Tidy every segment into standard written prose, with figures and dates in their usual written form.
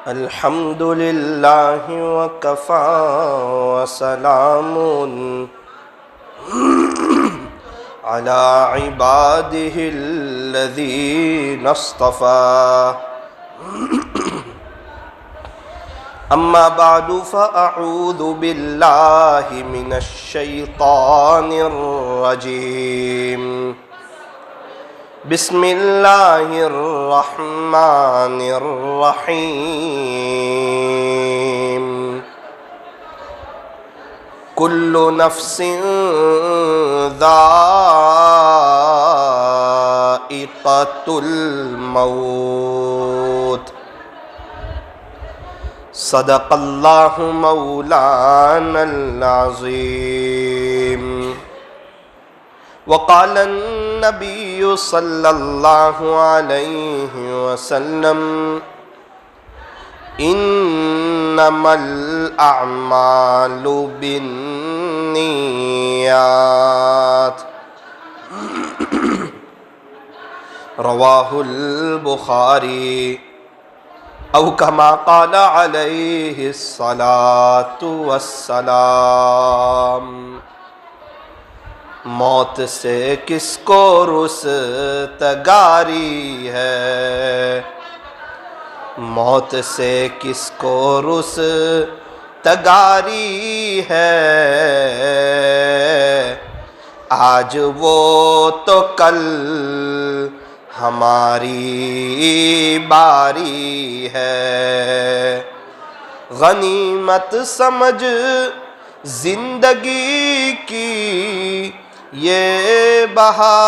الحمد للہ وکفى وسلام علی عباده الذین اصطفى اما بعد فاعوذ باللہ من الشیطان الرجیم بسم اللہ الرحمن الرحیم کل نفس ذائقۃ الموت صدق اللہ مولانا العظیم وقال النبی صلی اللہ علیہ وسلم انما الاعمال بالنیات رواہ البخاری او کما قال علیہ الصلاۃ والسلام موت سے کس کو رستگاری ہے، موت سے کس کو رستگاری ہے، آج وہ تو کل ہماری باری ہے، غنیمت سمجھ زندگی کی یہ بہار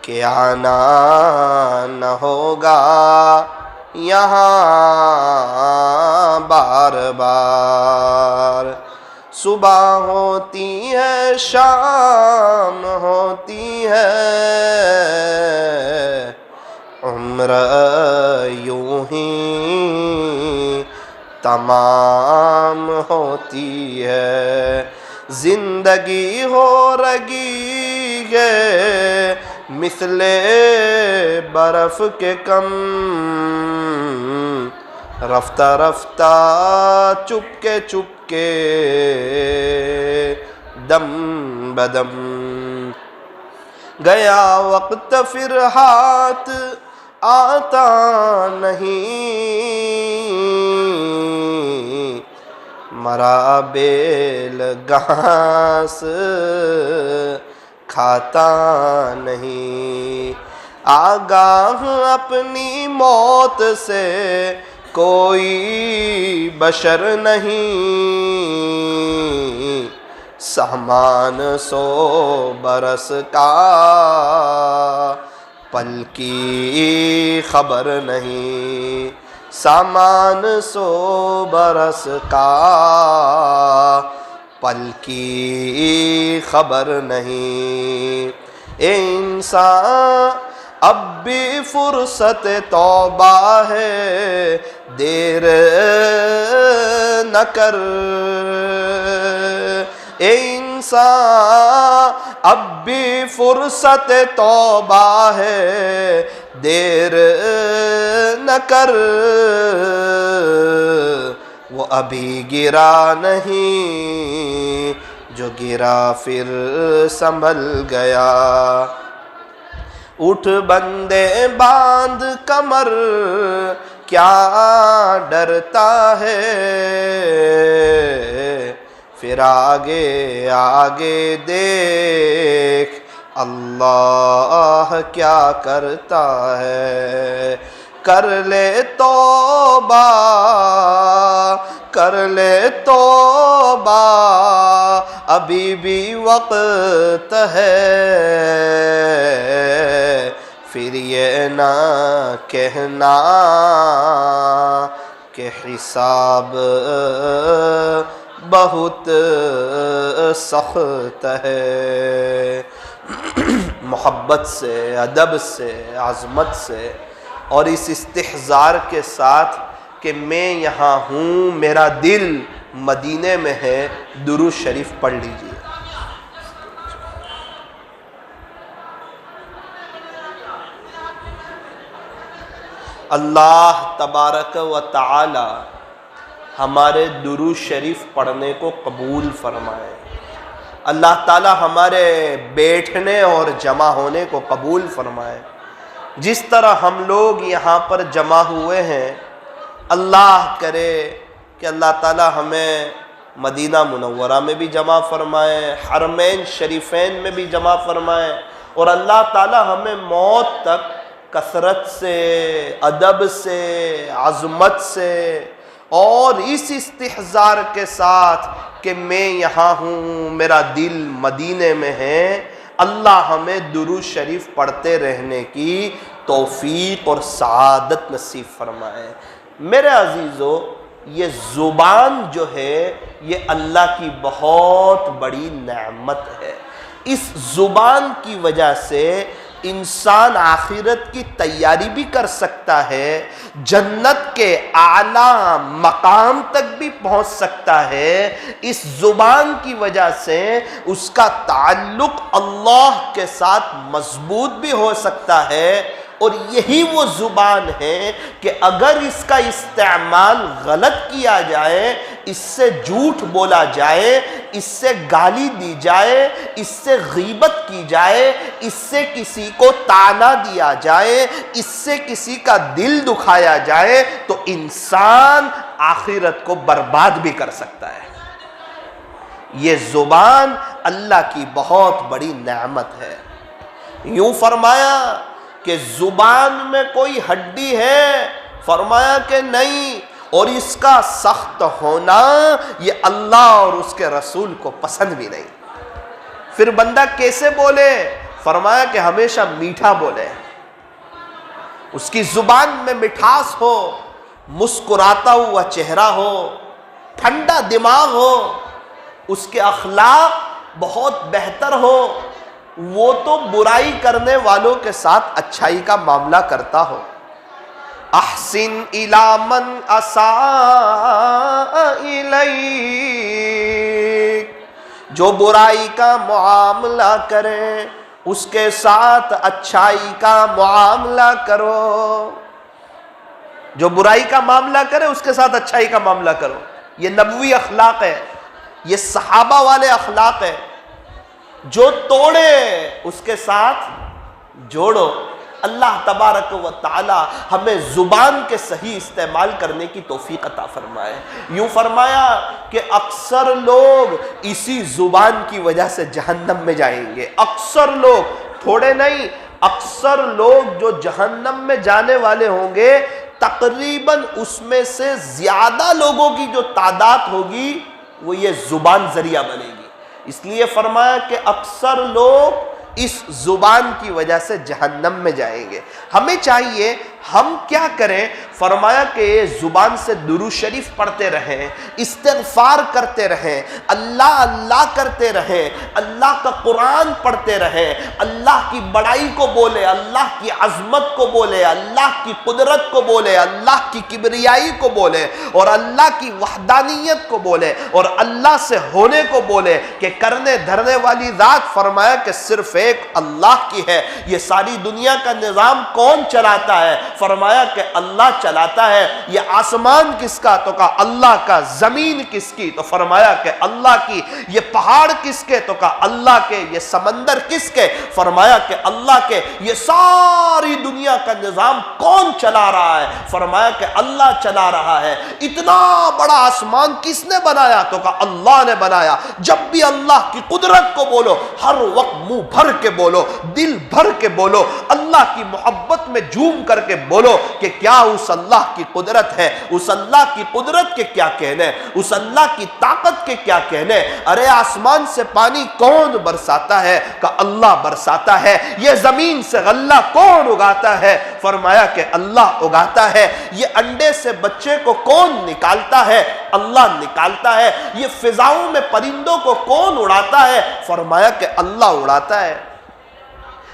کہ آنا نہ ہوگا یہاں بار بار، صبح ہوتی ہے شام ہوتی ہے، عمر یوں ہی تمام ہوتی ہے، زندگی ہو رہی ہے مثل برف کے کم، رفتہ رفتہ چپکے دم بدم، گیا وقت پھر ہاتھ آتا نہیں، مرا بیل گھاس کھاتا نہیں، آگاہ اپنی موت سے کوئی بشر نہیں، سامان 100 برس کا پل کی خبر نہیں، سامان 100 برس کا پل کی خبر نہیں، اے انسان اب بھی فرصت توبہ ہے، دیر نہ کر، اے انسان اب بھی فرصت توبہ ہے، دیر نہ کر، وہ ابھی گرا نہیں جو گرا پھر سنبھل گیا، اٹھ بندے باندھ کمر کیا ڈرتا ہے، پھر آگے آگے دیکھ اللہ کیا کرتا ہے، کر لے توبہ کر لے توبہ ابھی بھی وقت ہے، پھر یہ نہ کہنا کہ حساب بہت سخت ہے، محبت سے، ادب سے، عظمت سے اور اس استحضار کے ساتھ کہ میں یہاں ہوں، میرا دل مدینے میں ہے، درود شریف پڑھ لیجئے۔ اللہ تبارک و تعالی ہمارے درود شریف پڑھنے کو قبول فرمائے، اللہ تعالی ہمارے بیٹھنے اور جمع ہونے کو قبول فرمائے۔ جس طرح ہم لوگ یہاں پر جمع ہوئے ہیں، اللہ کرے کہ اللہ تعالی ہمیں مدینہ منورہ میں بھی جمع فرمائے، حرمین شریفین میں بھی جمع فرمائے، اور اللہ تعالی ہمیں موت تک کثرت سے، ادب سے، عظمت سے اور اس استحضار کے ساتھ کہ میں یہاں ہوں، میرا دل مدینے میں ہے، اللہ ہمیں درود شریف پڑھتے رہنے کی توفیق اور سعادت نصیب فرمائے۔ میرے عزیزو، یہ زبان جو ہے یہ اللہ کی بہت بڑی نعمت ہے۔ اس زبان کی وجہ سے انسان آخرت کی تیاری بھی کر سکتا ہے، جنت کے اعلیٰ مقام تک بھی پہنچ سکتا ہے۔ اس زبان کی وجہ سے اس کا تعلق اللہ کے ساتھ مضبوط بھی ہو سکتا ہے، اور یہی وہ زبان ہے کہ اگر اس کا استعمال غلط کیا جائے، اس سے جھوٹ بولا جائے، اس سے گالی دی جائے، اس سے غیبت کی جائے، اس سے کسی کو طعنہ دیا جائے، اس سے کسی کا دل دکھایا جائے، تو انسان آخرت کو برباد بھی کر سکتا ہے۔ یہ زبان اللہ کی بہت بڑی نعمت ہے۔ یوں فرمایا کہ زبان میں کوئی ہڈی ہے؟ فرمایا کہ نہیں، اور اس کا سخت ہونا یہ اللہ اور اس کے رسول کو پسند بھی نہیں۔ پھر بندہ کیسے بولے؟ فرمایا کہ ہمیشہ میٹھا بولے، اس کی زبان میں مٹھاس ہو، مسکراتا ہوا چہرہ ہو، ٹھنڈا دماغ ہو، اس کے اخلاق بہت بہتر ہو، وہ تو برائی کرنے والوں کے ساتھ اچھائی کا معاملہ کرتا ہو۔ احسن الی من اساء الیک، جو برائی کا معاملہ کرے اس کے ساتھ اچھائی کا معاملہ کرو۔ جو برائی کا معاملہ کرے اس کے ساتھ اچھائی کا معاملہ کرو۔ یہ نبوی اخلاق ہے، یہ صحابہ والے اخلاق ہے۔ جو توڑے اس کے ساتھ جوڑو۔ اللہ تبارک و تعالی ہمیں زبان کے صحیح استعمال کرنے کی توفیق عطا فرمائے۔ یوں فرمایا کہ اکثر لوگ اسی زبان کی وجہ سے جہنم میں جائیں گے۔ اکثر لوگ، تھوڑے نہیں، اکثر لوگ جو جہنم میں جانے والے ہوں گے، تقریباً اس میں سے زیادہ لوگوں کی جو تعداد ہوگی وہ یہ زبان ذریعہ بنے گی۔ اس لیے فرمایا کہ اکثر لوگ اس زبان کی وجہ سے جہنم میں جائیں گے۔ ہمیں چاہیے ہم کیا کریں؟ فرمایا کہ زبان سے درود شریف پڑھتے رہیں، استغفار کرتے رہیں، اللہ اللہ کرتے رہیں، اللہ کا قرآن پڑھتے رہیں، اللہ کی بڑائی کو بولے، اللہ کی عظمت کو بولے، اللہ کی قدرت کو بولے، اللہ کی کبریائی کو بولے، اور اللہ کی وحدانیت کو بولے، اور اللہ سے ہونے کو بولے کہ کرنے دھرنے والی ذات فرمایا کہ صرف ایک اللہ کی ہے۔ یہ ساری دنیا کا نظام کون چلاتا ہے؟ فرمایا کہ اللہ چلاتا ہے۔ یہ آسمان کس کا؟ تو کہا اللہ کا۔ زمین کس کی؟ تو فرمایا کہ اللہ کی۔ یہ پہاڑ کس کے؟ تو کہا اللہ کے۔ یہ سمندر کس کے؟ فرمایا کہ اللہ کے۔ یہ ساری دنیا کا نظام کون چلا رہا ہے؟ فرمایا کہ اللہ چلا رہا ہے۔ اتنا بڑا آسمان کس نے بنایا؟ تو کہا اللہ نے بنایا۔ جب بھی اللہ کی قدرت کو بولو، ہر وقت منہ بھر کے بولو، دل بھر کے بولو، اللہ کی محبت میں جھوم کر کے بولو کہ کیا اس اللہ کی قدرت ہے، اس اللہ کی قدرت کے کیا کہنے، اس اللہ کی طاقت کے کیا کہنے۔ ارے آسمان سے پانی کون برساتا ہے؟ کہ اللہ برساتا ہے۔ یہ زمین سے غلہ کون اگاتا ہے؟ فرمایا کہ اللہ اگاتا ہے۔ یہ انڈے سے بچے کو کون نکالتا ہے؟ اللہ نکالتا ہے۔ یہ فضاؤں میں پرندوں کو کون اڑاتا ہے؟ فرمایا کہ اللہ اڑاتا ہے۔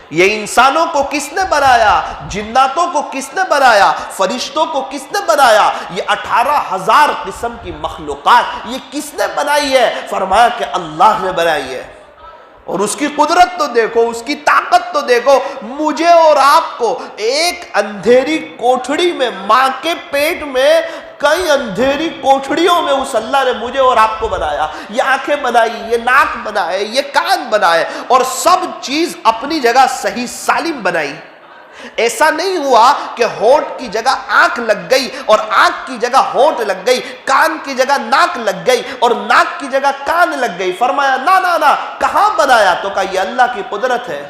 یہ انسانوں کو کس نے بنایا؟ جناتوں کو کس نے بنایا؟ فرشتوں کو کس نے بنایا؟ یہ 18,000 قسم کی مخلوقات یہ کس نے بنائی ہے؟ فرمایا کہ اللہ نے بنائی ہے۔ اور اس کی قدرت تو دیکھو، اس کی طاقت تو دیکھو. مجھے اور آپ کو ایک اندھیری کوٹھڑی میں، ماں کے پیٹ میں کئی اندھیری کوٹھڑیوں میں اس اللہ نے مجھے اور آپ کو بنایا. یہ آنکھیں بنائی، یہ ناک بنائے، یہ کان بنائے، اور سب چیز اپنی جگہ صحیح سالم بنائی. ایسا نہیں ہوا کہ ہونٹ کی جگہ آنکھ لگ گئی اور آنکھ کی جگہ ہونٹ لگ گئی، کان کی جگہ ناک لگ گئی اور ناک کی جگہ کان لگ گئی. فرمایا نا نا نا، کہاں بنایا؟ تو کہا یہ اللہ کی قدرت ہے.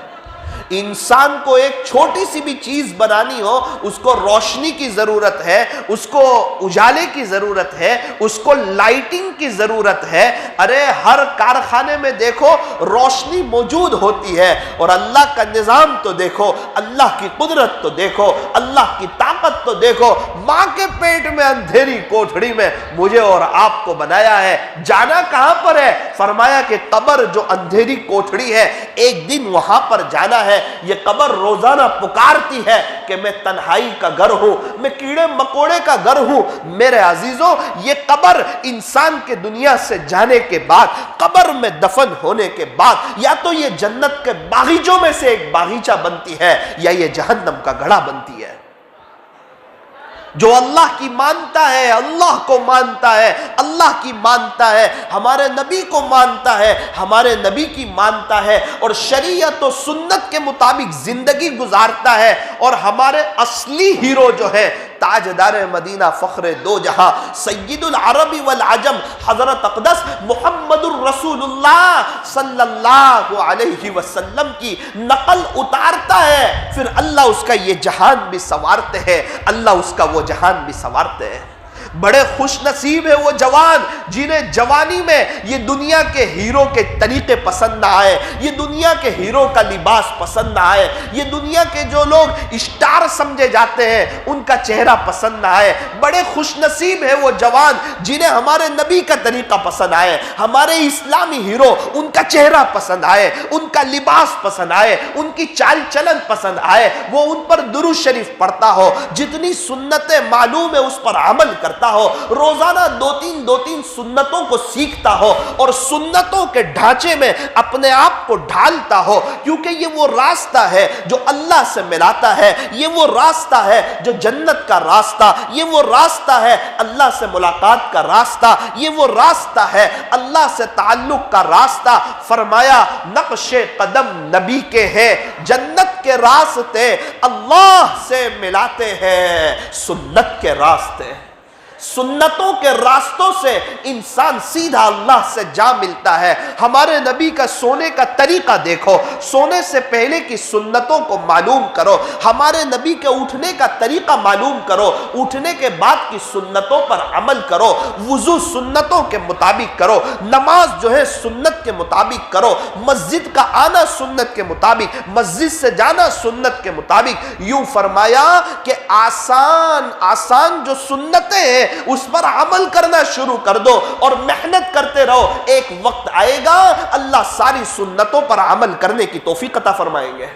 انسان کو ایک چھوٹی سی بھی چیز بنانی ہو، اس کو روشنی کی ضرورت ہے، اس کو اجالے کی ضرورت ہے، اس کو لائٹنگ کی ضرورت ہے. ارے ہر کارخانے میں دیکھو روشنی موجود ہوتی ہے، اور اللہ کا نظام تو دیکھو، اللہ کی قدرت تو دیکھو، اللہ کی طاقت تو دیکھو. ماں کے پیٹ میں اندھیری کوٹھڑی میں مجھے اور آپ کو بنایا ہے. جانا کہاں پر ہے؟ فرمایا کہ قبر جو اندھیری کوٹھڑی ہے، ایک دن وہاں پر جانا ہے. یہ قبر روزانہ پکارتی ہے کہ میں تنہائی کا گھر ہوں، میں کیڑے مکوڑے کا گھر ہوں. میرے عزیزوں، یہ قبر انسان کے دنیا سے جانے کے بعد، قبر میں دفن ہونے کے بعد، یا تو یہ جنت کے باغیچوں میں سے ایک باغیچہ بنتی ہے، یا یہ جہنم کا گڑھا بنتی ہے. جو اللہ کی مانتا ہے، اللہ کو مانتا ہے، اللہ کی مانتا ہے، ہمارے نبی کو مانتا ہے، ہمارے نبی کی مانتا ہے، اور شریعت و سنت کے مطابق زندگی گزارتا ہے. اور ہمارے اصلی ہیرو جو ہے، تاجدار مدینہ، فخر دو جہاں، سید العرب والعجم، حضرت اقدس محمد الرسول اللہ صلی اللہ علیہ وسلم کی نقل اتارتا ہے، پھر اللہ اس کا یہ جہان بھی سنوارتے ہیں، اللہ اس کا وہ جہان بھی سنوارتے ہیں. بڑے خوش نصیب ہے وہ جوان جنہیں جوانی میں یہ دنیا کے ہیرو کے طریقے پسند نہ آئے، یہ دنیا کے ہیرو کا لباس پسند نہ آئے، یہ دنیا کے جو لوگ اسٹار سمجھے جاتے ہیں ان کا چہرہ پسند نہ آئے. بڑے خوش نصیب ہے وہ جوان جنہیں ہمارے نبی کا طریقہ پسند آئے، ہمارے اسلامی ہیرو ان کا چہرہ پسند آئے، ان کا لباس پسند آئے، ان کی چال چلن پسند آئے، وہ ان پر درود شریف پڑھتا ہو، جتنی سنتیں معلوم ہے اس پر عمل کرتا ہو، روزانہ دو تین سنتوں کو سیکھتا ہو، اور سنتوں کے ڈھانچے میں اپنے آپ کو ڈھالتا ہو. کیونکہ یہ وہ راستہ ہے جو اللہ سے ملاتا ہے، یہ وہ راستہ ہے جو جنت کا راستہ، یہ وہ راستہ ہے اللہ سے ملاقات کا راستہ، یہ وہ راستہ ہے اللہ سے تعلق کا راستہ. فرمایا نقش قدم نبی کے ہیں، جنت کے راستے اللہ سے ملاتے ہیں. سنت کے راستے، سنتوں کے راستوں سے انسان سیدھا اللہ سے جا ملتا ہے. ہمارے نبی کا سونے کا طریقہ دیکھو، سونے سے پہلے کی سنتوں کو معلوم کرو، ہمارے نبی کے اٹھنے کا طریقہ معلوم کرو، اٹھنے کے بعد کی سنتوں پر عمل کرو، وضو سنتوں کے مطابق کرو، نماز جو ہے سنت کے مطابق کرو، مسجد کا آنا سنت کے مطابق، مسجد سے جانا سنت کے مطابق. یوں فرمایا کہ آسان جو سنتیں ہیں اس پر عمل کرنا شروع کر دو اور محنت کرتے رہو. ایک وقت آئے گا اللہ ساری سنتوں پر عمل کرنے کی توفیق عطا فرمائیں گے.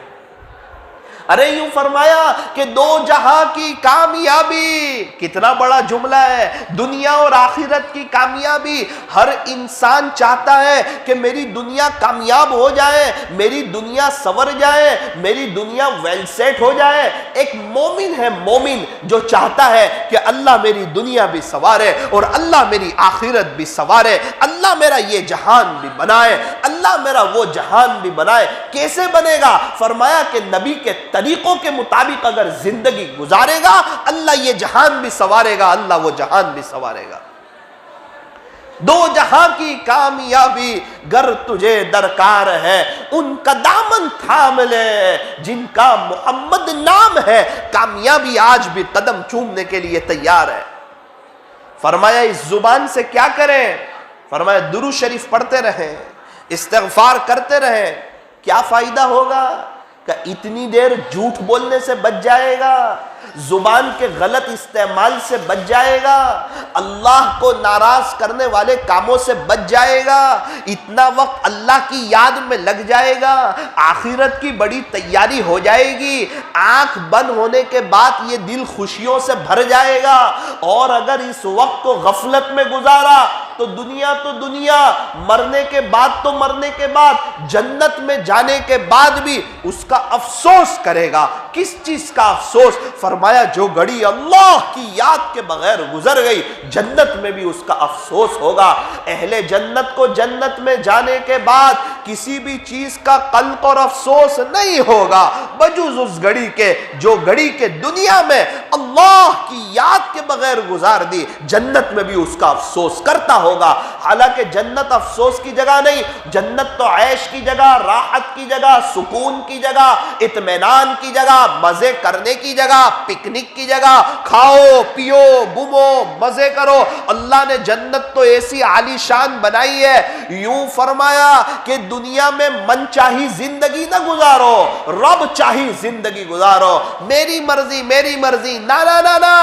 ارے یوں فرمایا کہ دو جہاں کی کامیابی، کتنا بڑا جملہ ہے، دنیا اور آخرت کی کامیابی. ہر انسان چاہتا ہے کہ میری دنیا کامیاب ہو جائے، میری دنیا سنور جائے، میری دنیا ویل سیٹ ہو جائے. ایک مومن ہے، مومن جو چاہتا ہے کہ اللہ میری دنیا بھی سنوارے اور اللہ میری آخرت بھی سنوارے، اللہ میرا یہ جہان بھی بنائے، اللہ میرا وہ جہان بھی بنائے. کیسے بنے گا؟ فرمایا کہ نبی کے طریقوں کے مطابق اگر زندگی گزارے گا اللہ یہ جہان بھی سنوارے گا، اللہ وہ جہان بھی سنوارے گا. دو جہاں کی کامیابی گر تجھے درکار ہے، ان کا دامن تھام لے جن کا محمد نام ہے. کامیابی آج بھی قدم چومنے کے لیے تیار ہے. فرمایا اس زبان سے کیا کریں؟ فرمایا درود شریف پڑھتے رہیں، استغفار کرتے رہیں. کیا فائدہ ہوگا؟ کہ اتنی دیر جھوٹ بولنے سے بچ جائے گا، زبان کے غلط استعمال سے بچ جائے گا، اللہ کو ناراض کرنے والے کاموں سے بچ جائے گا، اتنا وقت اللہ کی یاد میں لگ جائے گا، آخرت کی بڑی تیاری ہو جائے گی، آنکھ بند ہونے کے بعد یہ دل خوشیوں سے بھر جائے گا. اور اگر اس وقت کو غفلت میں گزارا تو دنیا مرنے کے بعد جنت میں جانے کے بعد بھی اس کا افسوس کرے گا. کس چیز کا افسوس؟ فرمایا جو گھڑی اللہ کی یاد کے بغیر گزر گئی جنت میں بھی اس کا افسوس ہوگا. اہل جنت کو جنت میں جانے کے بعد کسی بھی چیز کا قلق اور افسوس نہیں ہوگا بجز اس گھڑی کے جو گھڑی کے دنیا میں اللہ کی یاد کے بغیر گزار دی جنت میں بھی اس کا افسوس کرتا ہوگا. حالانکہ جنت افسوس کی جگہ نہیں، جنت تو عیش کی جگہ، راحت کی جگہ، سکون کی جگہ، اطمینان کی جگہ، مزے کرنے کی جگہ، پکنک کی جگہ، کھاؤ پیو گھومو مزے کرو. اللہ نے جنت تو ایسی عالی شان بنائی ہے، یوں فرمایا کہ دنیا میں من چاہی زندگی نہ گزارو، رب چاہی زندگی گزارو. میری مرضی نا نا نا نا،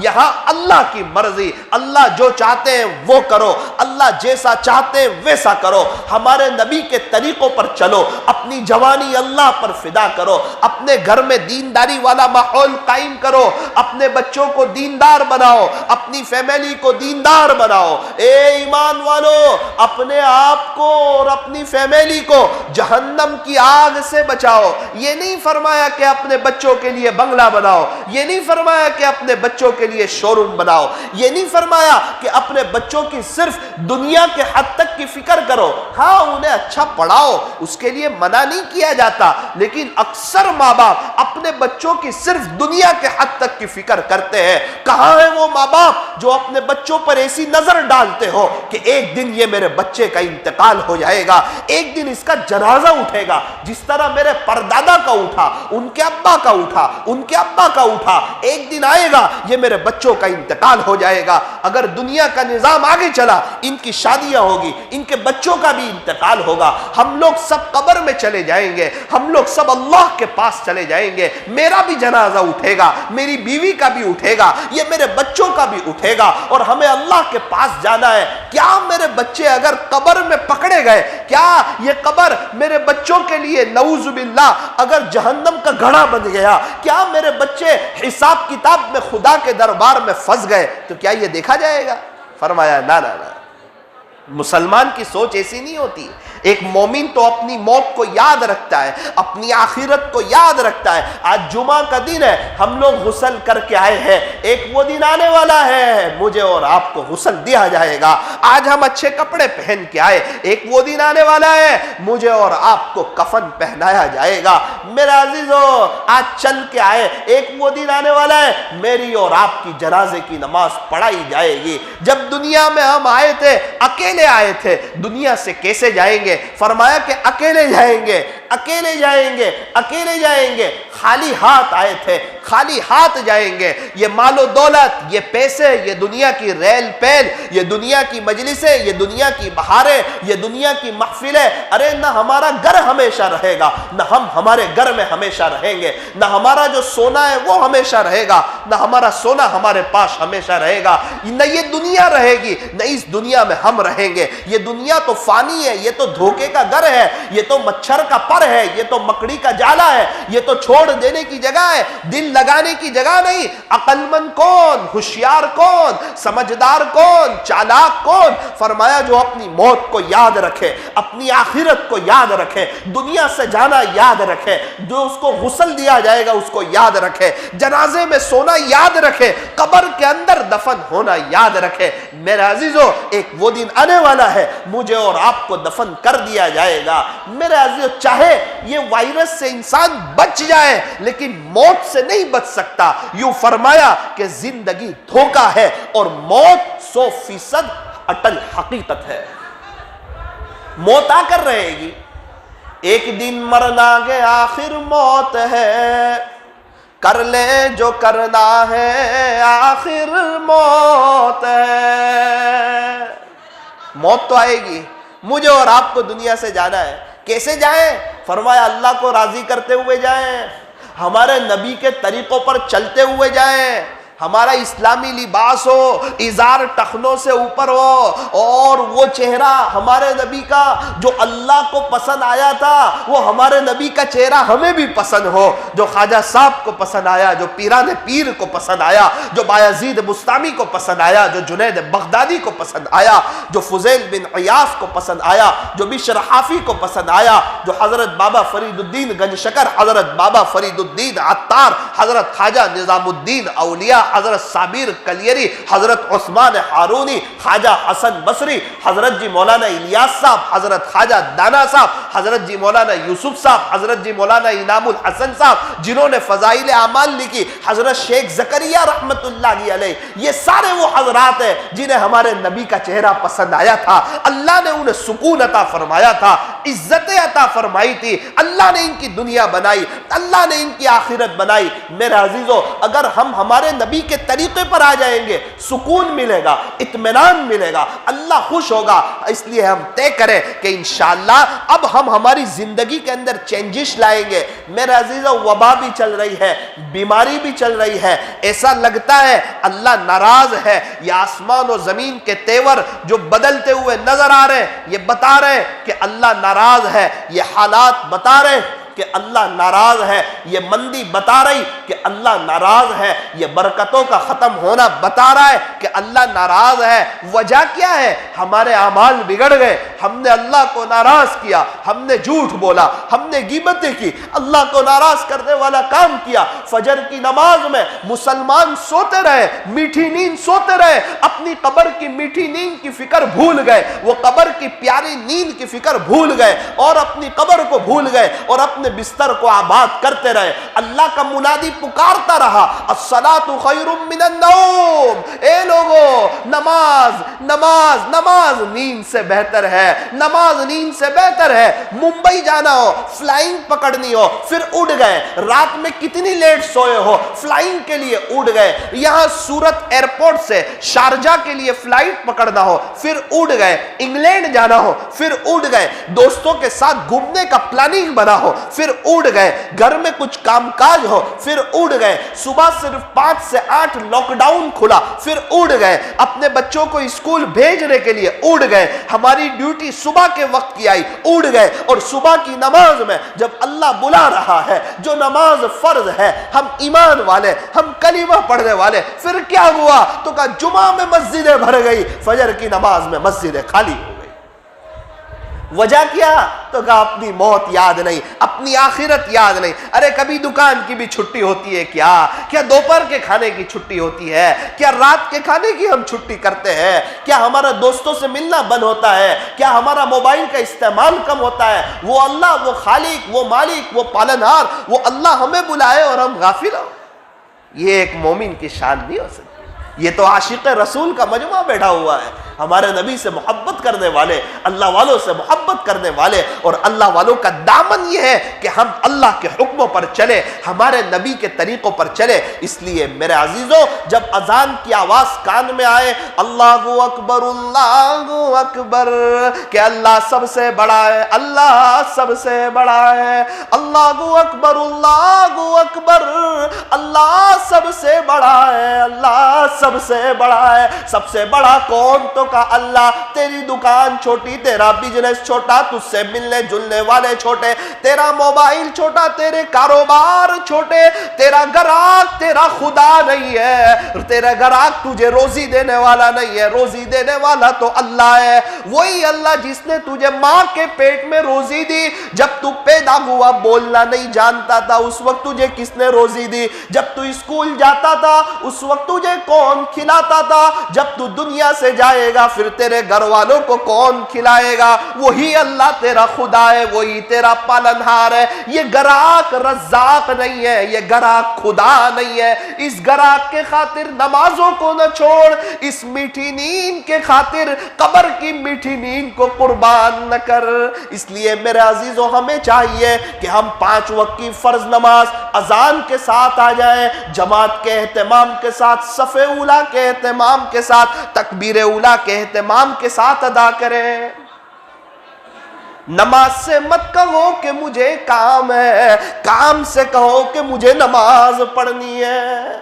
یہاں اللہ کی مرضی. اللہ جو چاہتے ہیں وہ کرو، اللہ جیسا چاہتے ہیں ویسا کرو. ہمارے نبی کے طریقوں پر چلو، اپنی جوانی اللہ پر فدا کرو، اپنے گھر میں دینداری والا ماحول قائم کرو، اپنے بچوں کو دیندار بناؤ، اپنی فیملی کو دیندار بناؤ. اے ایمان والو، اپنے آپ کو اور اپنی فیملی کو جہنم کی آگ سے بچاؤ. یہ نہیں فرمایا کہ اپنے بچوں کے لیے بنگلہ بناؤ، یہ نہیں فرمایا کہ اپنے بچوں کے لیے شو روم بناؤ، یہ نہیں فرمایا کہ اپنے بچوں کی صرف دنیا کے حد تک کی فکر کرو. ہاں انہیں اچھا پڑھاؤ، اس کے لیے منع نہیں کیا جاتا، لیکن اکثر ماں باپ اپنے بچوں کی صرف دنیا کے حد تک کی فکر کرتے ہیں. کہاں ہے وہ ماں باپ جو اپنے بچوں پر ایسی نظر ڈالتے ہو کہ ایک دن یہ میرے بچے کا انتقال ہو جائے گا، ایک دن اس کا جنازہ اٹھے گا، جس طرح میرے پردادا کا اٹھا، ان کے ابا کا اٹھا، ان کے ابا کا اٹھا، ایک دن آئے گا یہ میرے بچوں کا انتقال ہو جائے گا. اگر دنیا کا نظام آگے چلا ان کی شادیاں ہوگی، ان کے بچوں کا بھی انتقال ہوگا. ہم لوگ سب قبر میں چلے جائیں گے، ہم لوگ سب اللہ کے پاس چلے جائیں گے. میرا بھی جنازہ اٹھے گا، میری بیوی کا بھی اٹھے گا، یہ میرے بچوں کا بھی اٹھے گا، اور ہمیں اللہ کے پاس جانا ہے. کیا میرے بچے اگر قبر میں پکڑے گئے، کیا یہ قبر میرے بچوں کے لیے نعوذ باللہ اگر جہنم کا گھڑا بن گیا، کیا میرے بچے حساب کتاب میں خدا کے دربار میں پھنس گئے تو کیا یہ دیکھا جائے گا؟ فرمایا نا نا نا، مسلمان کی سوچ ایسی نہیں ہوتی. ایک مومن تو اپنی موت کو یاد رکھتا ہے، اپنی آخرت کو یاد رکھتا ہے. آج جمعہ کا دن ہے، ہم لوگ غسل کر کے آئے ہیں. ایک وہ دن آنے والا ہے مجھے اور آپ کو غسل دیا جائے گا. آج ہم اچھے کپڑے پہن کے آئے، ایک وہ دن آنے والا ہے مجھے اور آپ کو کفن پہنایا جائے گا. میرے عزیزو آج چل کے آئے، ایک وہ دن آنے والا ہے میری اور آپ کی جنازے کی نماز پڑھائی جائے گی. جب دنیا میں ہم آئے تھے اکیلے آئے تھے، دنیا سے کیسے جائیں گے؟ فرمایا کہ اکیلے جائیں گے، اکیلے جائیں گے، اکیلے جائیں گے. خالی ہاتھ آئے تھے، خالی ہاتھ جائیں گے. یہ مال و دولت، یہ پیسے، یہ دنیا کی ریل پیل، یہ دنیا کی مجلسیں، یہ دنیا کی بہاریں، یہ دنیا کی محفلیں، ارے نہ ہمارا گھر ہمیشہ رہے گا، نہ ہم ہمارے گھر میں ہمیشہ رہیں گے، نہ ہمارا جو سونا ہے وہ ہمیشہ رہے گا، نہ ہمارا سونا ہمارے پاس ہمیشہ رہے گا، نہ یہ دنیا رہے گی، نہ اس دنیا میں ہم رہیں گے. یہ دنیا تو فانی ہے، یہ تو دھوکے کا گھر ہے، یہ تو مچھر کا پر ہے، یہ تو مکڑی کا جالا ہے، یہ تو چھوڑ دینے کی جگہ ہے، دل لگانے کی جگہ نہیں. عقل مند کون، ہوشیار کون، سمجھدار کون، چالاک کون؟ فرمایا جو اپنی موت کو یاد رکھے، اپنی آخرت کو یاد رکھے، دنیا سے جانا یاد رکھے، جو اس کو غسل دیا جائے گا اس کو یاد رکھے، جنازے میں سونا یاد رکھے، قبر کے اندر دفن ہونا یاد رکھے. میرے عزیزو ایک وہ دن آنے والا ہے مجھے اور آپ کو دفن کر دیا جائے گا. میرے عزیزو چاہے یہ وائرس سے انسان بچ جائے لیکن موت سے نہیں بچ سکتا. یوں فرمایا کہ زندگی دھوکا ہے اور موت 100% اٹل حقیقت ہے. موت آ کر رہے گی، ایک دن مرنا کے آخر موت ہے، کر لے جو کرنا ہے آخر موت ہے. موت تو آئے گی، مجھے اور آپ کو دنیا سے جانا ہے. کیسے جائیں؟ فرمایا اللہ کو راضی کرتے ہوئے جائیں، ہمارے نبی کے طریقوں پر چلتے ہوئے جائیں، ہمارا اسلامی لباس ہو ازار ٹخنوں سے اوپر ہو اور وہ چہرہ ہمارے نبی کا جو اللہ کو پسند آیا تھا وہ ہمارے نبی کا چہرہ ہمیں بھی پسند ہو، جو خواجہ صاحب کو پسند آیا، جو پیران پیر کو پسند آیا، جو بایزید بستامی کو پسند آیا، جو جنید بغدادی کو پسند آیا، جو فضیل بن عیاض کو پسند آیا، جو بشر حافی کو پسند آیا، جو حضرت بابا فرید الدین گنج شکر، حضرت بابا فرید الدین عطار، حضرت خواجہ نظام الدین اولیاء، حضرت صابر کلیری، حضرت عثمان ہارونی، خواجہ حسن بصری، حضرت جی مولانا الیاس صاحب، حضرت خواجہ دانا صاحب، حضرت جی مولانا یوسف صاحب، حضرت جی مولانا انعام الحسن صاحب جنہوں نے فضائل اعمال لکھی، حضرت شیخ زکریا رحمت اللہ علیہ، یہ سارے وہ حضرات ہیں جنہیں ہمارے نبی کا چہرہ پسند آیا تھا، اللہ نے انہیں سکون عطا فرمایا تھا، عزت عطا فرمائی تھی، اللہ نے ان کی دنیا بنائی، اللہ نے ان کی آخرت بنائی۔ میرے عزیزو، اگر ہم ہمارے نبی کے طریقے پر آ جائیں گے سکون ملے گا، اطمینان ملے گا، اللہ خوش ہوگا۔ اس لیے ہم طے کریں کہ انشاءاللہ اب ہم ہماری زندگی کے اندر چینجش لائیں گے۔ میرے عزیزو، وبا بھی چل رہی ہے، بیماری بھی چل رہی ہے، ایسا لگتا ہے اللہ ناراض ہے۔ یہ آسمان و زمین کے تیور جو بدلتے ہوئے نظر آ رہے ہیں یہ بتا رہے ہیں کہ اللہ ناراض ہے، یہ حالات بتا رہے ہیں کہ اللہ ناراض ہے، یہ مندی بتا رہی کہ اللہ ناراض ہے، یہ برکتوں کا ختم ہونا بتا رہا ہے کہ اللہ ناراض ہے۔ وجہ کیا ہے؟ ہمارے اعمال بگڑ گئے، ہم نے اللہ کو ناراض کیا، ہم نے جھوٹ بولا، ہم نے غیبتیں کی، اللہ کو ناراض کرنے والا کام کیا۔ فجر کی نماز میں مسلمان سوتے رہے، میٹھی نیند سوتے رہے، اپنی قبر کی میٹھی نیند کی فکر بھول گئے، وہ قبر کی پیاری نیند کی فکر بھول گئے اور اپنی قبر کو بھول گئے اور اپنے بستر کو آباد کرتے رہے۔ اللہ کا منادی پکارتا رہا، الصلاۃ خیر من النوم، اے لوگو نماز نماز نماز نیند سے بہتر ہے، نماز نیند سے بہتر ہے۔ ممبئی جانا ہو، فلائنگ پکڑنی ہو، پھر اڑ گئے، رات میں کتنی لیٹ سوئے ہو، فلائنگ کے لیے اڑ گئے، یہاں سورت ایئرپورٹ سے شارجہ کے لیے فلائٹ پکڑنا ہو پھر اڑ گئے، انگلینڈ جانا ہو پھر اڑ گئے، دوستوں کے ساتھ گھومنے کا پلاننگ بنا ہو پھر اڑ گئے، گھر میں کچھ کام کاج ہو پھر اڑ گئے، صبح صرف 5 سے 8 لاک ڈاؤن کھلا پھر اڑ گئے، اپنے بچوں کو اسکول بھیجنے کے لیے اڑ گئے، ہماری ڈیوٹی صبح کے وقت کی آئی اڑ گئے، اور صبح کی نماز میں جب اللہ بلا رہا ہے، جو نماز فرض ہے، ہم ایمان والے، ہم کلمہ پڑھنے والے، پھر کیا ہوا؟ تو کہا جمعہ میں مسجدیں بھر گئی، فجر کی نماز میں مسجدیں خالی ہو گئی۔ وجہ کیا؟ تو کہا اپنی موت یاد نہیں، اپنی آخرت یاد نہیں۔ ارے کبھی دکان کی بھی چھٹی ہوتی ہے کیا دوپہر کے کھانے کی چھٹی ہوتی ہے؟ کیا رات کے کھانے کی ہم چھٹی کرتے ہیں؟ کیا ہمارا دوستوں سے ملنا بند ہوتا ہے؟ کیا ہمارا موبائل کا استعمال کم ہوتا ہے؟ وہ اللہ، وہ خالق، وہ مالک، وہ پالنہار، وہ اللہ ہمیں بلائے اور ہم غافل ہو؟ یہ ایک مومن کی شان نہیں ہو سکتی۔ یہ تو عاشق رسول کا مجموعہ بیٹھا ہوا ہے، ہمارے نبی سے محبت کرنے والے، اللہ والوں سے محبت کرنے والے، اور اللہ والوں کا دامن یہ ہے کہ ہم اللہ کے حکموں پر چلے، ہمارے نبی کے طریقوں پر چلے۔ اس لیے میرے عزیزوں، جب اذان کی آواز کان میں آئے، اللہ اکبر کہ اللہ سب سے بڑا ہے، اللہ سب سے بڑا ہے، اللہ اکبر اللہ سب سے بڑا ہے، اللہ سب سے بڑا ہے۔ سب سے بڑا کون؟ تو کا اللہ۔ تیری دکان چھوٹی، تیرا بزنس چھوٹا، تجھ سے ملنے جلنے والے چھوٹے، تیرا موبائل چھوٹا، تیرے کاروبار چھوٹے، تیرا گراہک تیرا خدا نہیں ہے، تیرا گراہک تجھے روزی دینے والا نہیں ہے، روزی دینے والا تو اللہ ہے۔ وہی اللہ جس نے تجھے ماں کے پیٹ میں روزی دی، جب تو پیدا ہوا بولنا نہیں جانتا تھا، اس وقت تجھے کس نے روزی دی؟ جب تو اسکول جاتا تھا اس وقت تجھے کون کھلاتا تھا؟ جب تو دنیا سے جائے گا پھر تیرے گھر والوں کو کون کھلائے گا؟ وہی اللہ تیرا خدا ہے، وہی تیرا پالنہار ہے۔ یہ گراہک رزاق نہیں ہے، یہ گراہک خدا نہیں ہے۔ اس گراہک کے خاطر نمازوں کو نہ چھوڑ، اس میٹھی نیند کے خاطر قبر کی میٹھی نیند کو قربان نہ کر۔ اس لیے میرے عزیزوں، ہمیں چاہیے کہ ہم 5 وقت کی فرض نماز اذان کے ساتھ آ جائیں، جماعت کے اہتمام کے ساتھ، صف اولا کے اہتمام کے ساتھ، تکبیر اولا کے اہتمام کے ساتھ ادا کریں۔ نماز سے مت کہو کہ مجھے کام ہے، کام سے کہو کہ مجھے نماز پڑھنی ہے۔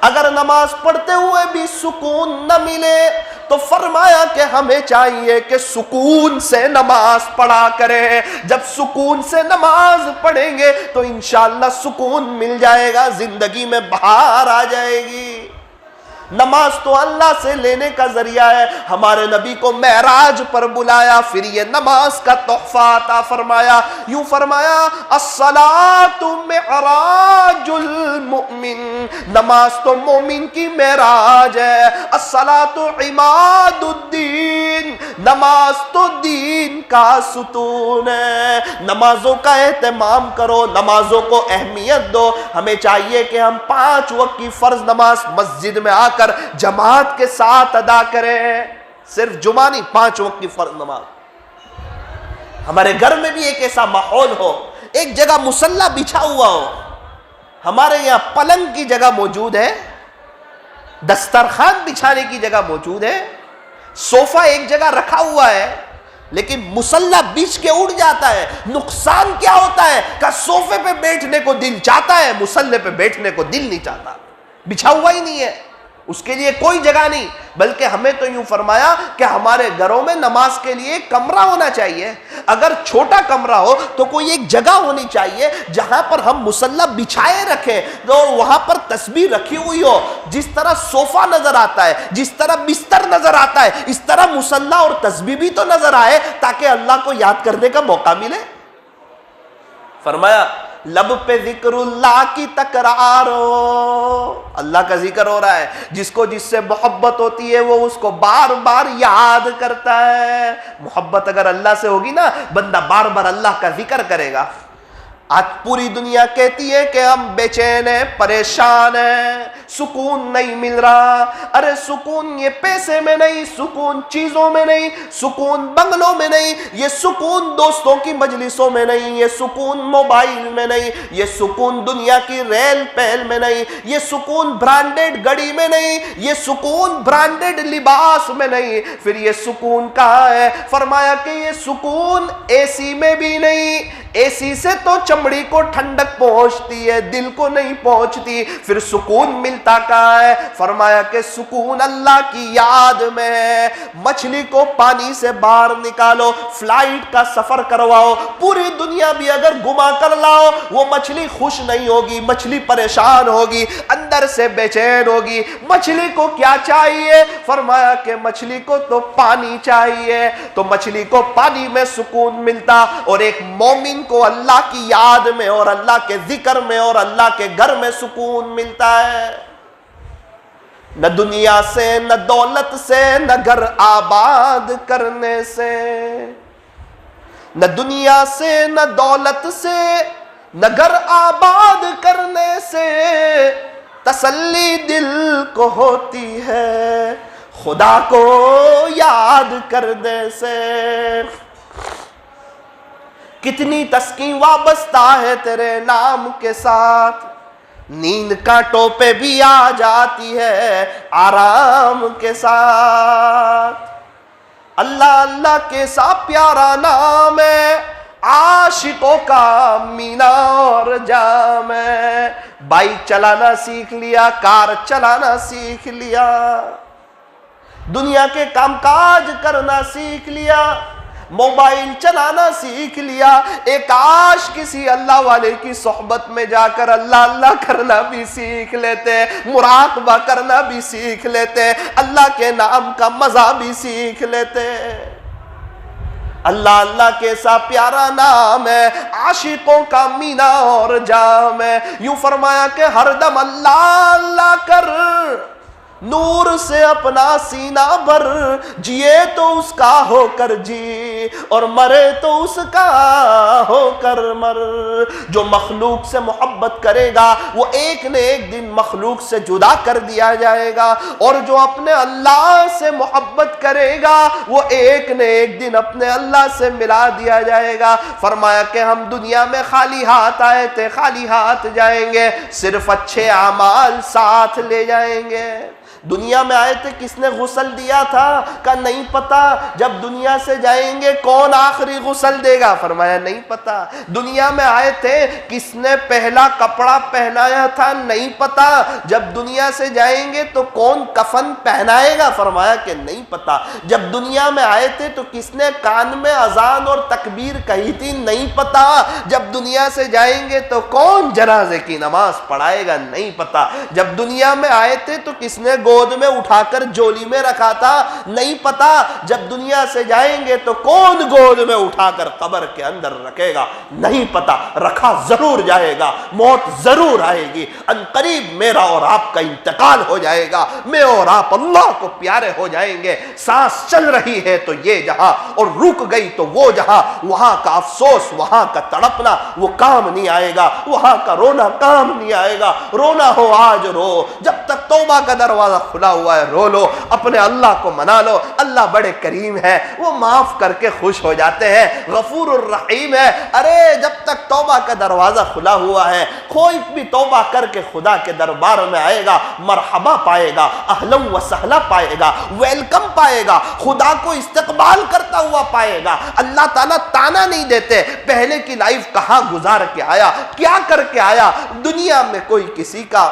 اگر نماز پڑھتے ہوئے بھی سکون نہ ملے تو فرمایا کہ ہمیں چاہیے کہ سکون سے نماز پڑھا کریں. جب سکون سے نماز پڑھیں گے تو انشاءاللہ سکون مل جائے گا، زندگی میں بہار آ جائے گی. نماز تو اللہ سے لینے کا ذریعہ ہے. ہمارے نبی کو معراج پر بلایا، پھر یہ نماز کا تحفہ عطا فرمایا. یوں فرمایا الصلاۃ معراج المؤمن، نماز تو مومن کی معراج ہے. الصلاۃ عماد الدین، نماز تو دین کا ستون ہے. نمازوں کا اہتمام کرو، نمازوں کو اہمیت دو. ہمیں چاہیے کہ ہم 5 وقت کی فرض نماز مسجد میں آ کر جماعت کے ساتھ ادا کریں. صرف جمعہ نہیں، 5 وقت کی فرض نماز. ہمارے گھر میں بھی ایک ایسا ماحول ہو، ایک جگہ مصلی بچھا ہوا ہو. ہمارے یہاں پلنگ کی جگہ موجود ہے، دسترخوان بچھانے کی جگہ موجود ہے، صوفہ ایک جگہ رکھا ہوا ہے، لیکن مصلی بچھ کے اڑ جاتا ہے. نقصان کیا ہوتا ہے کہ صوفے پہ بیٹھنے کو دل چاہتا ہے، مصلی پہ بیٹھنے کو دل نہیں چاہتا، بچھا ہوا ہی نہیں ہے، اس کے لیے کوئی جگہ نہیں. بلکہ ہمیں تو یوں فرمایا کہ ہمارے گھروں میں نماز کے لیے ایک کمرہ ہونا چاہیے. اگر چھوٹا کمرہ ہو تو کوئی ایک جگہ ہونی چاہیے جہاں پر ہم مصلی بچھائے رکھیں، تو وہاں پر تسبیح رکھی ہوئی ہو. جس طرح صوفہ نظر آتا ہے، جس طرح بستر نظر آتا ہے، اس طرح مصلی اور تسبیح بھی تو نظر آئے تاکہ اللہ کو یاد کرنے کا موقع ملے. فرمایا لب پہ ذکر اللہ کی تکرار ہو، اللہ کا ذکر ہو رہا ہے. جس کو جس سے محبت ہوتی ہے وہ اس کو بار بار یاد کرتا ہے. محبت اگر اللہ سے ہوگی نا، بندہ بار بار اللہ کا ذکر کرے گا. آج پوری دنیا کہتی ہے کہ ہم بے چین ہیں، پریشان ہیں، سکون نہیں مل رہا. ارے سکون یہ پیسے میں نہیں، سکون چیزوں میں نہیں، سکون بنگلوں میں نہیں، یہ سکون دوستوں کی مجلسوں میں نہیں، یہ سکون موبائل میں نہیں، یہ سکون دنیا کی ریل پیل میں نہیں، یہ سکون برانڈڈ گڑی میں نہیں، یہ سکون برانڈڈ لباس میں نہیں. پھر یہ سکون کہاں ہے؟ فرمایا کہ یہ سکون اے سی میں بھی نہیں. اے سی سے تو چمڑی کو ٹھنڈک پہنچتی ہے، دل کو نہیں پہنچتی. پھر سکون ملتا کہاں ہے؟ فرمایا کہ سکون اللہ کی یاد میں ہے. مچھلی کو پانی سے باہر نکالو، فلائٹ کا سفر کرواؤ، پوری دنیا بھی اگر گما کر لاؤ، وہ مچھلی خوش نہیں ہوگی، مچھلی پریشان ہوگی، اندر سے بے چین ہوگی. مچھلی کو کیا چاہیے؟ فرمایا کہ مچھلی کو تو پانی چاہیے. تو مچھلی کو پانی میں سکون ملتا، اور ایک مومن کو اللہ کی یاد میں اور اللہ کے ذکر میں اور اللہ کے گھر میں سکون ملتا ہے. نہ دنیا سے، نہ دولت سے، نہ گھر آباد کرنے سے، نہ دنیا سے، نہ دولت سے، نہ گھر آباد کرنے سے تسلی دل کو ہوتی ہے، خدا کو یاد کرنے سے. کتنی تسکین وابستہ ہے تیرے نام کے ساتھ، نیند کانٹوں پہ بھی آ جاتی ہے آرام کے ساتھ. اللہ اللہ کے ساتھ پیارا نام ہے، عاشقوں کا مینا اور جام ہے. بائک چلانا سیکھ لیا، کار چلانا سیکھ لیا، دنیا کے کام کاج کرنا سیکھ لیا، موبائل چلانا سیکھ لیا. ایک کاش کسی اللہ والے کی صحبت میں جا کر اللہ اللہ کرنا بھی سیکھ لیتے، مراقبہ کرنا بھی سیکھ لیتے، اللہ کے نام کا مزہ بھی سیکھ لیتے. اللہ اللہ کیسا پیارا نام ہے، عاشقوں کا مینا اور جام ہے. یوں فرمایا کہ ہر دم اللہ اللہ کر، نور سے اپنا سینہ بھر، جیے تو اس کا ہو کر جی، اور مرے تو اس کا ہو کر مر. جو مخلوق سے محبت کرے گا وہ ایک نہ ایک دن مخلوق سے جدا کر دیا جائے گا، اور جو اپنے اللہ سے محبت کرے گا وہ ایک نہ ایک دن اپنے اللہ سے ملا دیا جائے گا. فرمایا کہ ہم دنیا میں خالی ہاتھ آئے تھے، خالی ہاتھ جائیں گے، صرف اچھے اعمال ساتھ لے جائیں گے. دنیا میں آئے تھے کس نے غسل دیا تھا؟ کہا نہیں پتا۔ جب دنیا سے جائیں گے کون آخری غسل دے گا؟ فرمایا نہیں پتا۔ دنیا میں آئے تھے کس نے پہلا کپڑا پہنایا تھا؟ نہیں پتا۔ جب دنیا سے جائیں گے تو کون کفن پہنائے گا؟ فرمایا کہ نہیں پتا۔ جب دنیا میں آئے تھے تو کس نے کان میں اذان اور تکبیر کہی تھی؟ نہیں پتا۔ جب دنیا سے جائیں گے تو کون جنازے کی نماز پڑھائے گا؟ نہیں پتا۔ جب دنیا میں آئے تھے تو کس نے گود میں اٹھا کر جولی میں رکھا تھا؟ نہیں پتا۔ جب دنیا سے جائیں گے تو کون گود میں اٹھا کر قبر کے اندر رکھے گا؟ نہیں پتا۔ رکھا ضرور جائے گا، موت ضرور آئے گی، ان قریب میرا اور آپ کا انتقال ہو جائے گا، میں اور آپ اللہ کو پیارے ہو جائیں گے۔ سانس چل رہی ہے تو یہ جہاں، اور رک گئی تو وہ جہاں، وہاں کا افسوس، وہاں کا تڑپنا وہ کام نہیں آئے گا، وہاں کا رونا کام نہیں آئے گا۔ رونا ہو آج رو، جب تک توبہ کا دروازہ کھلا ہوا ہے رو لو، اپنے اللہ کو منا لو۔ اللہ بڑے کریم ہے، وہ معاف کر کے خوش ہو جاتے ہیں، غفور الرحیم ہے۔ ارے جب تک توبہ کا دروازہ کھلا ہوا ہے، کوئی بھی توبہ کر کے خدا کے دربار میں آئے گا، مرحبا پائے گا، اہلا و سہلا پائے گا، ویلکم پائے گا، خدا کو استقبال کرتا ہوا پائے گا۔ اللہ تعالیٰ تانا نہیں دیتے پہلے کی لائف کہاں گزار کے آیا، کیا کر کے آیا۔ دنیا میں کوئی کسی کا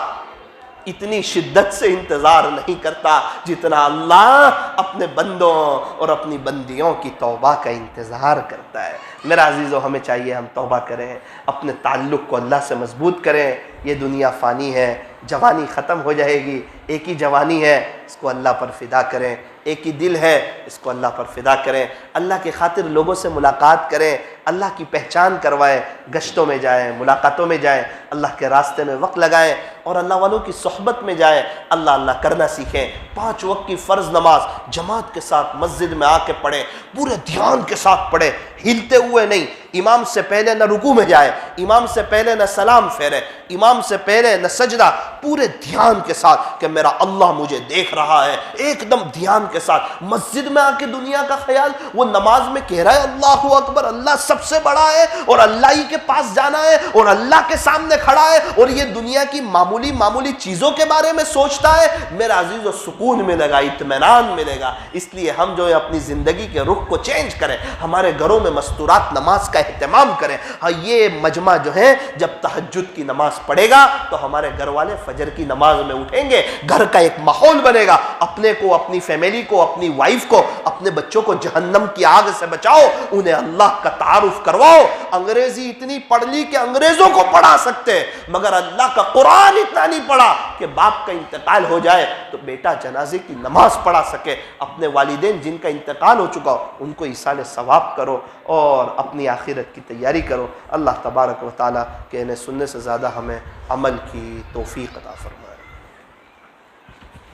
اتنی شدت سے انتظار نہیں کرتا جتنا اللہ اپنے بندوں اور اپنی بندیوں کی توبہ کا انتظار کرتا ہے۔ میرا عزیزو، ہمیں چاہیے ہم توبہ کریں، اپنے تعلق کو اللہ سے مضبوط کریں۔ یہ دنیا فانی ہے، جوانی ختم ہو جائے گی، ایک ہی جوانی ہے، اس کو اللہ پر فدا کریں۔ ایک ہی دل ہے، اس کو اللہ پر فدا کریں۔ اللہ کی خاطر لوگوں سے ملاقات کریں، اللہ کی پہچان کروائیں، گشتوں میں جائیں، ملاقاتوں میں جائیں، اللہ کے راستے میں وقت لگائیں اور اللہ والوں کی صحبت میں جائیں، اللہ اللہ کرنا سیکھیں۔ 5 وقت کی فرض نماز جماعت کے ساتھ مسجد میں آ کے پڑھیں، پورے دھیان کے ساتھ پڑھیں، ہلتے ہوئے نہیں۔ امام سے پہلے نہ رکوع میں جائے، امام سے پہلے نہ سلام پھیرے، امام سے پہلے نہ سجدہ، پورے دھیان کے ساتھ کہ میرا اللہ مجھے دیکھ رہا ہے، ایک دم دھیان کے ساتھ۔ مسجد میں آ کے دنیا کا خیال، وہ نماز میں کہہ رہا ہے اللہ اکبر، اللہ سب سے بڑا ہے اور اللہ ہی کے پاس جانا ہے اور اللہ کے سامنے کھڑا ہے، اور یہ دنیا کی معمولی معمولی چیزوں کے بارے میں سوچتا ہے۔ میرا عزیز و سکون ملے گا، اطمینان ملے گا۔ اس لیے ہم جو ہے اپنی زندگی کے رخ کو چینج کریں، ہمارے گھروں میں مستورات نماز کا اہتمام کریں۔ ہاں، یہ مجمع جو ہے جب تہجد کی نماز پڑھے گا تو ہمارے گھر والے فجر کی نماز میں اٹھیں گے، گھر کا ایک ماحول بنے گا۔ اپنے کو، اپنی فیملی کو، اپنی وائف کو، اپنے بچوں کو جہنم کی آگ سے بچاؤ، انہیں اللہ کا تعارف کرواؤ۔ انگریزی اتنی پڑھ لی کہ انگریزوں کو پڑھا سکتے، مگر اللہ کا قرآن اتنا نہیں پڑھا کہ باپ کا انتقال ہو جائے تو بیٹا جنازے کی نماز پڑھا سکے۔ اپنے والدین جن کا انتقال ہو چکا ہو ان کو ایصال ثواب کرو اور اپنی آخرت کی تیاری کرو۔ اللہ تبارک و تعالیٰ کہ انہیں سننے سے زیادہ ہمیں عمل کی توفیق عطا فرمائے۔